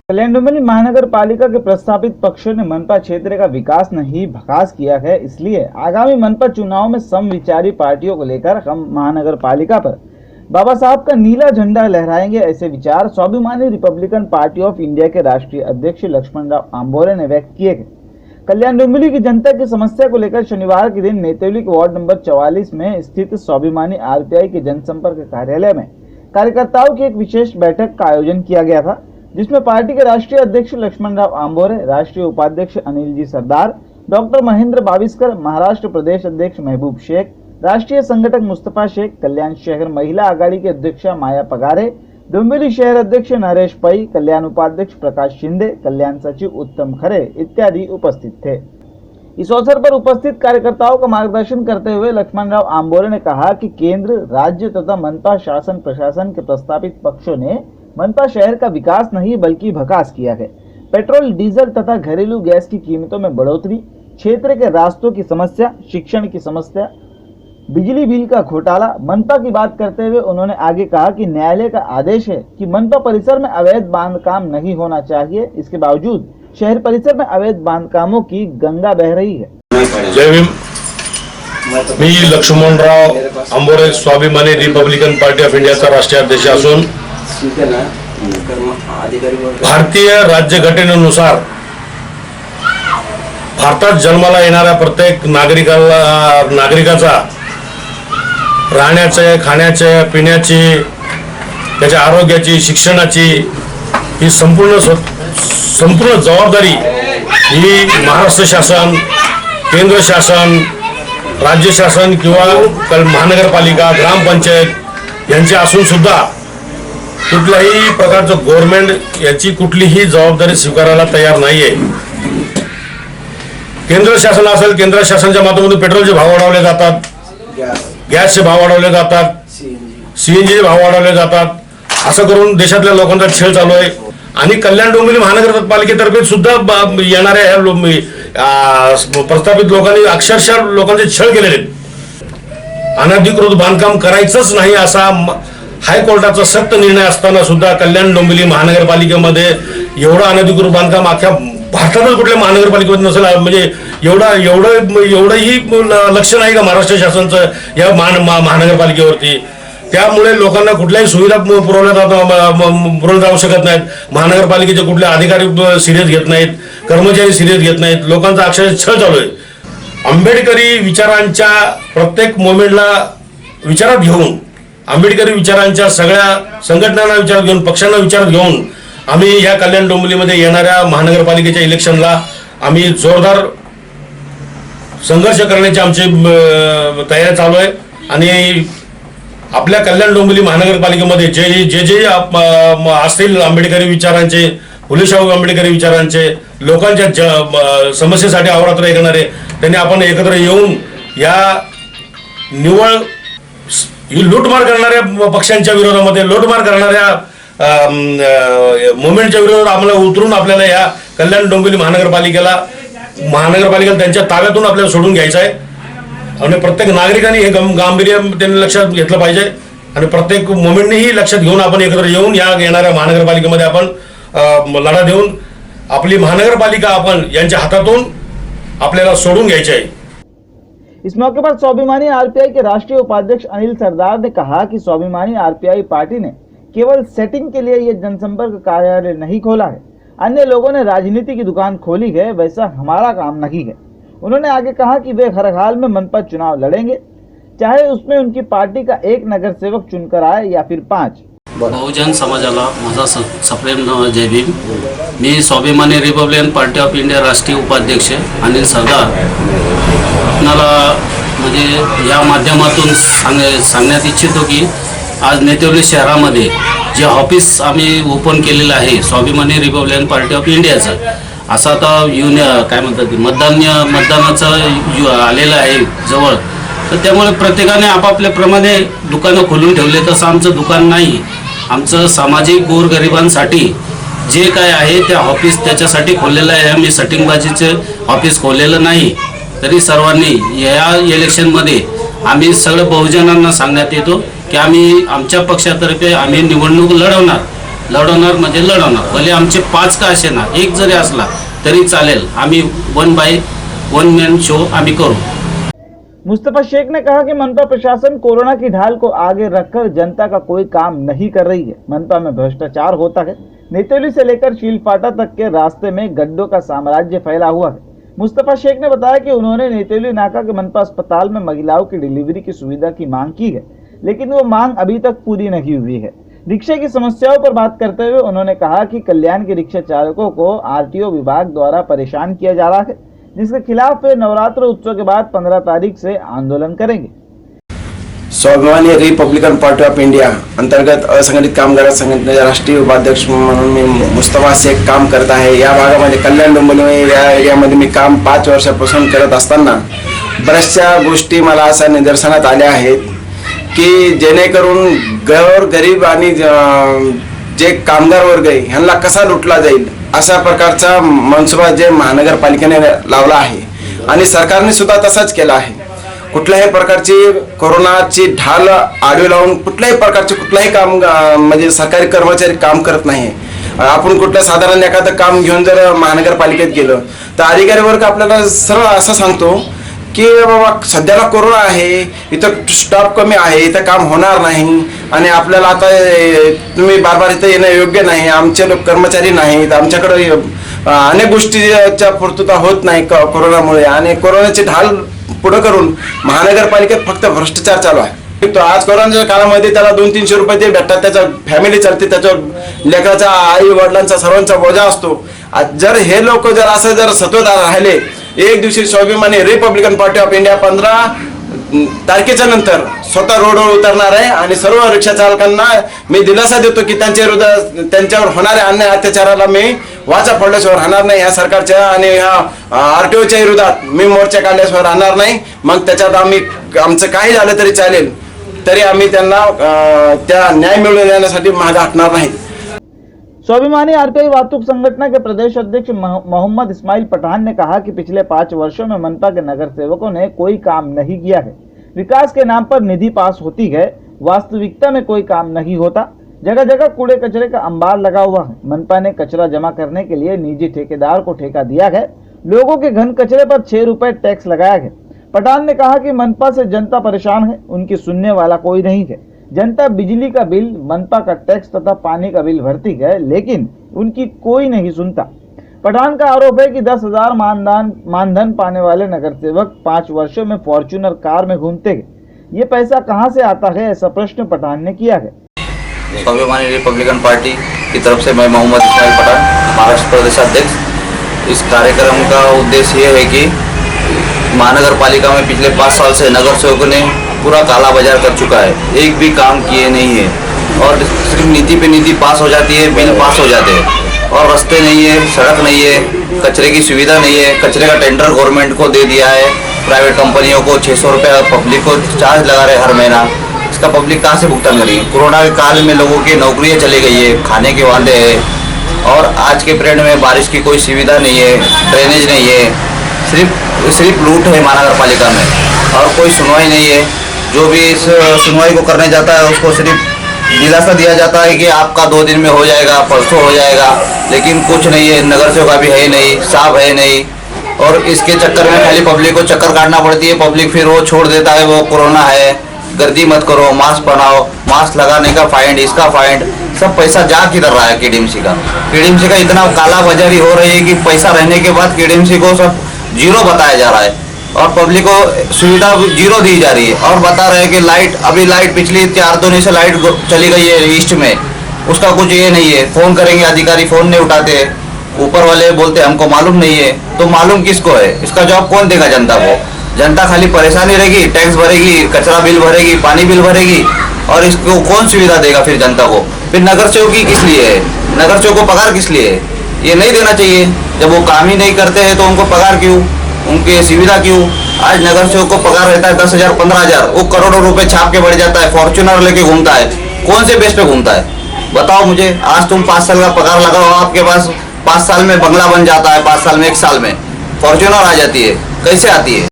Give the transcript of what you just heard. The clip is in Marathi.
कल्याण डोंबिवली महानगर पालिका के प्रस्तावित पक्षों ने मनपा क्षेत्र का विकास नहीं भकास किया है, इसलिए आगामी मनपा चुनाव में समविचारी पार्टियों को लेकर हम महानगर पालिका पर बाबा साहब का नीला झंडा लहराएंगे। ऐसे विचार स्वाभिमानी रिपब्लिकन पार्टी ऑफ इंडिया के राष्ट्रीय अध्यक्ष लक्ष्मण राव आंबोरे ने व्यक्त किए। कल्याण डोंबिवली की जनता की समस्या को लेकर शनिवार के दिन नेतेवली के वार्ड नंबर 44 में स्थित स्वाभिमानी आरपीआई के जनसंपर्क कार्यालय में कार्यकर्ताओं की एक विशेष बैठक का आयोजन किया गया था, जिसमें पार्टी के राष्ट्रीय अध्यक्ष लक्ष्मण राव आंबोरे, राष्ट्रीय उपाध्यक्ष अनिल जी सरदार, डॉक्टर महेंद्र बाविस्कर, महाराष्ट्र प्रदेश अध्यक्ष महबूब शेख, राष्ट्रीय संगठक मुस्तफा शेख, कल्याण शहर महिला आघाड़ी की अध्यक्षा माया पगारे, डोंबिवली शहर अध्यक्ष नरेश पई, कल्याण उपाध्यक्ष प्रकाश शिंदे, कल्याण सचिव उत्तम खरे इत्यादि उपस्थित थे। इस अवसर पर उपस्थित कार्यकर्ताओं का मार्गदर्शन करते हुए लक्ष्मण राव आंबोरे ने कहा कि केंद्र, राज्य तथा मनपा शासन प्रशासन के प्रस्तावित पक्षों ने मनपा शहर का विकास नहीं बल्कि भकास किया है। पेट्रोल, डीजल तथा घरेलू गैस की कीमतों में बढ़ोतरी, क्षेत्र के रास्तों की समस्या, शिक्षण की समस्या, बिजली बिल का घोटाला। मनपा की बात करते हुए उन्होंने आगे कहा कि न्यायालय का आदेश है कि मनपा परिसर में अवैध बांधकाम नहीं होना चाहिए, इसके बावजूद शहर परिसर में अवैध बांधकामों की गंगा बह रही है। जय भीम। मी लक्ष्मणराव आंबोरे, स्वाभिमानी रिपब्लिकन पार्टी ऑफ इंडियाचा राष्ट्रीय अध्यक्ष असून भारतीय राज्यघटनेनुसार भारतात जन्माला येणाऱ्या प्रत्येक नागरिकाचा राहण्याचे, खाण्याचे, पिण्याची, त्याच्या आरोग्याची, शिक्षणाची ही संपूर्ण जबाबदारी ही महाराष्ट्र शासन, केंद्र शासन, राज्य शासन किंवा महानगरपालिका, ग्रामपंचायत यांची असून सुद्धा कुठल्याही प्रकारचं गव्हर्नमेंट याची कुठलीही जबाबदारी स्वीकारायला तयार नाहीये। केंद्र शासन असेल, केंद्र शासनाच्या माध्यमातून पेट्रोलचे भाव वाढवले जातात, गॅसचे भाव वाढवले जातात, सीएनजीचे भाव वाढवले जातात, असं करून देशातल्या लोकांचा छळ चालू आहे। आणि कल्याण डोंबिवली महानगरपालिकेतर्फे सुद्धा येणाऱ्या ह्या प्रस्थापित लोकांनी अक्षरशः लोकांचे छळ केलेले आहेत। अनधिकृत बांधकाम करायचंच नाही असा हायकोर्टाचा सक्त निर्णय असताना सुद्धा कल्याण डोंबिवली महानगरपालिकेमध्ये एवढं अनधिकृत बांधकाम अख्ख्या भारतातच कुठल्या महानगरपालिकेमध्ये नसेल, म्हणजे एवढंही लक्ष नाही का महाराष्ट्र शासनाचं या महानगरपालिकेवरती। त्यामुळे लोकांना कुठल्याही सुविधा पुरवल्या जाऊ शकत नाहीत, महानगरपालिकेचे कुठले अधिकारी सिरियस घेत नाहीत, कर्मचारी सिरियस घेत नाहीत, लोकांचा अक्षरशः छळ चालू आहे। आंबेडकरी विचारांच्या प्रत्येक मोमेंटला विचारात घेऊन, आंबेडकरी विचारांच्या सगळ्या संघटनांना विचारात घेऊन, पक्षांना विचारात घेऊन आम्ही या कल्याण डोंबिवलीमध्ये येणाऱ्या महानगरपालिकेच्या इलेक्शनला आम्ही जोरदार संघर्ष करण्याची आमची तयारी चालू आहे। आणि आपल्या कल्याण डोंबिवली महानगरपालिकेमध्ये जे असतील आंबेडकरी विचारांचे, फुलेशाहू आंबेडकरी विचारांचे, लोकांच्या समस्येसाठी अहोरात्र ऐकणारे, त्यांनी आपण एकत्र येऊन या निवळ ही लूटमार करणाऱ्या पक्षांच्या विरोधामध्ये, लूटमार करणाऱ्या मुवमेंटच्या विरोधात आम्हाला उतरून आपल्याला या कल्याण डोंबिवली महानगरपालिकेला त्यांच्या ताब्यातून आपल्याला सोडून घ्यायचं आहे। आणि प्रत्येक नागरिकांनी हे गांभीर्य त्यांनी लक्षात घेतलं पाहिजे आणि प्रत्येक मुवमेंटनेही लक्षात घेऊन आपण एकत्र येऊन या येणाऱ्या महानगरपालिकेमध्ये आपण लढा देऊन आपली महानगरपालिका आपण यांच्या हातातून आपल्याला सोडून घ्यायची आहे। इस मौके पर स्वाभिमानी आरपीआई के राष्ट्रीय उपाध्यक्ष अनिल सरदार ने कहा कि स्वाभिमानी आरपीआई पार्टी ने केवल सेटिंग के लिए ये जनसंपर्क कार्यालय नहीं खोला है, अन्य लोगों ने राजनीति की दुकान खोली है, वैसा हमारा काम नहीं है। उन्होंने आगे कहा कि वे हर हाल में मनपा चुनाव लड़ेंगे, चाहे उसमें उनकी पार्टी का एक नगर सेवक चुनकर आए या फिर 5। बहुजन समाजाला माझा सप्रेम जय भीम। मी स्वाभिमानी रिपब्लिकन पार्टी ऑफ इंडिया राष्ट्रीय उपाध्यक्ष अनिल सरदार आपणाला म्हणजे या माध्यमातून सांगण्यात इच्छितो की आज नेतेवली शहरामध्ये जे ऑफिस आम्ही ओपन केलेलं आहे स्वाभिमानी रिपब्लिकन पार्टी ऑफ इंडियाचं, असं आता काय म्हणतात मतदानाचं आलेलं आहे जवळ, तर त्यामुळे प्रत्येकाने आपापल्याप्रमाणे दुकानं खोलून ठेवले। तसं आमचं दुकान नाही, आमचं सामाजिक गोरगरिबांसाठी जे काय आहे त्या ऑफिस त्याच्यासाठी खोललेलं आहे। आम्ही सटिंगबाजीचे ऑफिस खोललेलं नाही, तरी सर्वांनी या इलेक्शनमध्ये आम्ही सगळं बहुजनांना सांगण्यात येतो की आम्ही आमच्या पक्षातर्फे आम्ही निवडणूक लढवणार लढवणार म्हणजे लढवणार, भले आमचे 5 का असे ना, एक जरी असला तरी चालेल, आम्ही 1 बाय 1 मॅन शो आम्ही करू। मुस्तफा शेख ने कहा कि मनपा प्रशासन कोरोना की ढाल को आगे रखकर जनता का कोई काम नहीं कर रही है। मनपा में भ्रष्टाचार होता है। नेतोली से लेकर चीलफाटा तक के रास्ते में गड्ढों का साम्राज्य फैला हुआ है। मुस्तफा शेख ने बताया कि उन्होंने नेतोली नाका के मनपा अस्पताल में महिलाओं की डिलीवरी की सुविधा की मांग की है, लेकिन वो मांग अभी तक पूरी नहीं हुई है। रिक्शे की समस्याओं पर बात करते हुए उन्होंने कहा कि कल्याण के रिक्शा चालकों को आरटीओ विभाग द्वारा परेशान किया जा रहा है, जिसके खिलाफ वे नवरात्र उत्सव के बाद 15 तारीख से आंदोलन करेंगे। स्वाभिमानी रिपब्लिकन पार्टी ऑफ इंडिया अंतर्गत असंघटित कामगार संघटनेचा राष्ट्रीय उपाध्यक्ष म्हणून मी मुस्तफा शेख काम करत आहे। या भागामध्ये कल्याण डोंबिवली या एरियामध्ये मी काम 5 वर्षापासून करत असताना बऱ्याचशा गोष्टी मला अशा निदर्शनात आल्या आहेत की जेणेकरून गरीब आणि जे कामगार वर्ग आहे ह्यांना कसा लुटला जाईल अशा प्रकारचा मनसुबा जे महानगरपालिकेने लावला आहे आणि सरकारने सुद्धा तसाच केला आहे। कुठल्याही प्रकारची कोरोनाची ढाल आडवी लावून कुठल्याही प्रकारचे कुठलाही काम म्हणजे सरकारी कर्मचारी काम करत नाही। आपण कुठलं साधारण एखादं काम घेऊन जर महानगरपालिकेत गेलं तर अधिकारी वर्ग आपल्याला सरळ असं सांगतो की बाबा सध्याला कोरोना आहे, इथं स्टॉप कमी आहे, इथं काम होणार नाही आणि आपल्याला आता तुम्ही बार इथं येणं योग्य नाही, आमचे लोक कर्मचारी नाहीत, आमच्याकडे अनेक गोष्टीच्या पूर्तता होत नाही कोरोनामुळे आणि कोरोनाची ढाल पुढे करून महानगरपालिकेत फक्त भ्रष्टाचार चालू आहे। तो आज कोरोनाच्या काळामध्ये त्याला 200-300 रुपये ते भेटतात, त्याचा फॅमिली चालते, त्याच्यावर लेकराचा आई वडिलांचा सर्वांचा बोजा असतो। जर हे लोक जर असं जर सतत राहिले, एक दिवशी स्वाभिमानी रिपब्लिकन पार्टी ऑफ इंडिया 15 तारखेच्या नंतर स्वतः रोडवर उतरणार आहे आणि सर्व रिक्षा चालकांना मी दिलासा देतो की त्यांच्यावर होणाऱ्या अन्याय अत्याचाराला मी वाचा फोडल्याशिवाय राहणार नाही। या सरकारच्या आणि ह्या आरटीओच्या विरोधात मी मोर्चा काढल्याशिवाय राहणार नाही। मग त्याच्यात आमचं काही झालं तरी चालेल, तरी आम्ही त्यांना त्या न्याय मिळवून देण्यासाठी मागे हटणार नाही। स्वाभिमानी आरटीआई वाहतुक संगठन के प्रदेश अध्यक्ष मोहम्मद इस्माइल पठान ने कहा कि पिछले 5 वर्षों में मनपा के नगर सेवकों ने कोई काम नहीं किया है। विकास के नाम पर निधि पास होती है, वास्तविकता में कोई काम नहीं होता। जगह जगह कूड़े कचरे का अंबार लगा हुआ है। मनपा ने कचरा जमा करने के लिए निजी ठेकेदार को ठेका दिया है। लोगों के घन कचरे पर 6 रुपए टैक्स लगाया है। पठान ने कहा कि मनपा से जनता परेशान है, उनकी सुनने वाला कोई नहीं है। जनता बिजली का बिल, मनपा का टैक्स तथा पानी का बिल भरती है, लेकिन उनकी कोई नहीं सुनता। पठान का आरोप है कि 10,000 मानधन पाने वाले नगर सेवक 5 वर्षों में फॉर्च्यूनर कार में घूमते हैं। ये पैसा कहां से आता है, ऐसा प्रश्न पठान ने किया है। स्वाभिमानी रिपब्लिकन पार्टी की तरफ से मैं मोहम्मद इस्माइल पठान, महाराष्ट्र प्रदेश अध्यक्ष। इस कार्यक्रम का उद्देश्य ये है कि महानगर पालिका में पिछले 5 साल से नगर सेवकों ने पूरा काला बाजार कर चुका है, एक भी काम किए नहीं है और सिर्फ नीति पे नीति पास हो जाती है, बिल पास हो जाते हैं और रास्ते नहीं है, सड़क नहीं है, कचरे की सुविधा नहीं है। कचरे का टेंडर गवर्नमेंट को दे दिया है, प्राइवेट कंपनियों को 600 रुपये पब्लिक को चार्ज लगा रहे हर महीना। इसका पब्लिक कहाँ से भुगतान करेगी? कोरोना के काल में लोगों की नौकरियाँ चली गई है, खाने के वादे हैं और आज के पीरियड में बारिश की कोई सुविधा नहीं है, ड्रेनेज नहीं है, सिर्फ लूट है महानगर पालिका में और कोई सुनवाई नहीं है। जो भी इस सुनवाई को करने जाता है उसको सिर्फ दिलासा दिया जाता है कि आपका 2 दिन में हो जाएगा, परसों हो जाएगा, लेकिन कुछ नहीं है। नगर सेवक अभी है नहीं, साहब है नहीं और इसके चक्कर में खाली पब्लिक को चक्कर काटना पड़ती है। पब्लिक फिर वो छोड़ देता है, वो कोरोना है, गर्दी मत करो, मास्क पहनाओ, मास्क लगाने का फाइंड, इसका फाइंड, सब पैसा जा किधर रहा है केडीएमसी का। केडीएमसी का इतना काला बाजारी हो रही है कि पैसा रहने के बाद केडीएमसी को सब जीरो बताया जा रहा है और पब्लिक को सुविधा जीरो दी जा रही है और बता रहे हैं कि लाइट, अभी लाइट पिछली 4 दिन से लाइट चली गई है ईस्ट में, उसका कुछ ये नहीं है। फोन करेंगे अधिकारी फोन नहीं उठाते, ऊपर वाले बोलते हमको मालूम नहीं है। तो मालूम किसको है? इसका जवाब कौन देगा जनता को? जनता खाली परेशानी रहेगी, टैक्स भरेगी, कचरा बिल भरेगी, पानी बिल भरेगी और इसको कौन सुविधा देगा फिर जनता को? फिर नगर सेवक की किस लिए है? नगर सेवक को पगार किस लिए है? ये नहीं देना चाहिए। जब वो काम ही नहीं करते हैं तो उनको पगार क्यों, उनकी सुविधा क्यों? आज नगर सेवक को पगार रहता है 10,000 15,000, वो करोड़ों रुपए छाप के बढ़ जाता है, फॉर्च्यूनर लेके घूमता है। कौन से बेस पे घूमता है बताओ मुझे? आज तुम 5 साल का पगार लगाओ, आपके पास 5 साल में बंगला बन जाता है, 5 साल में 1 साल में फॉर्च्यूनर आ जाती है, कैसे आती है?